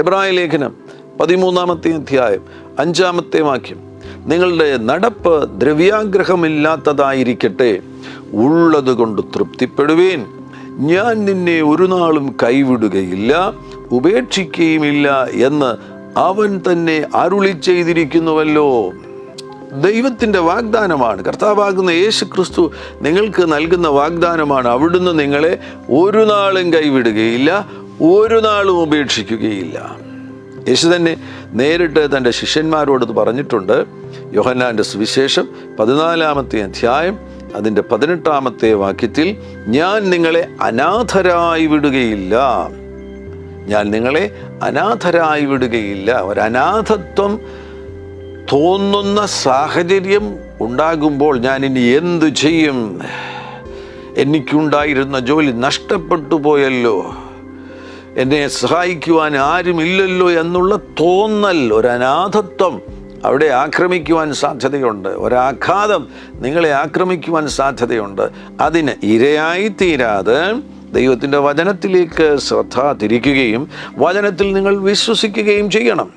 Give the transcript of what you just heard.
എബ്രായ ലേഖനം 13-ാമത്തെ അധ്യായം 5-ാമത്തെ വാക്യം, നിങ്ങളുടെ നടപ്പ് ദ്രവ്യാഗ്രഹമില്ലാത്തതായിരിക്കട്ടെ, ഉള്ളത് കൊണ്ട് തൃപ്തിപ്പെടുവീൻ. ഞാൻ നിന്നെ ഒരു നാളും കൈവിടുകയില്ല, ഉപേക്ഷിക്കുകയുമില്ല എന്ന് അവൻ തന്നെ അരുളി ചെയ്തിരിക്കുന്നുവല്ലോ. ദൈവത്തിൻ്റെ വാഗ്ദാനമാണ്. കർത്താവാകുന്ന യേശു ക്രിസ്തു നിങ്ങൾക്ക് നൽകുന്ന വാഗ്ദാനമാണ്. അവിടുന്ന് നിങ്ങളെ ഒരു നാളും കൈവിടുകയില്ല, ഒരു നാളും ഉപേക്ഷിക്കുകയില്ല. യേശു തന്നെ നേരിട്ട് തൻ്റെ ശിഷ്യന്മാരോട് പറഞ്ഞിട്ടുണ്ട്. യോഹന്നാൻ്റെ സുവിശേഷം 14-ാമത്തെ അധ്യായം അതിൻ്റെ 18-ാമത്തെ വാക്യത്തിൽ, ഞാൻ നിങ്ങളെ അനാഥരായി വിടുകയില്ല, ഞാൻ നിങ്ങളെ അനാഥരായി വിടുകയില്ല. ഒരനാഥത്വം തോന്നുന്ന സാഹചര്യം ഉണ്ടാകുമ്പോൾ ഞാൻ ഇനി എന്തു ചെയ്യും, എനിക്കുണ്ടായിരുന്ന ജോലി നഷ്ടപ്പെട്ടു പോയല്ലോ, എന്നെ സഹായിക്കുവാൻ ആരുമില്ലല്ലോ എന്നുള്ള തോന്നൽ, ഒരനാഥത്വം അവിടെ ആക്രമിക്കുവാൻ സാധ്യതയുണ്ട്. ഒരാഘാതം നിങ്ങളെ ആക്രമിക്കുവാൻ സാധ്യതയുണ്ട്. അതിന് ഇരയായി തീരാതെ ദൈവത്തിൻ്റെ വചനത്തിലേക്ക് ശ്രദ്ധ തിരിക്കുകയും വചനത്തിൽ നിങ്ങൾ വിശ്വസിക്കുകയും ചെയ്യണം.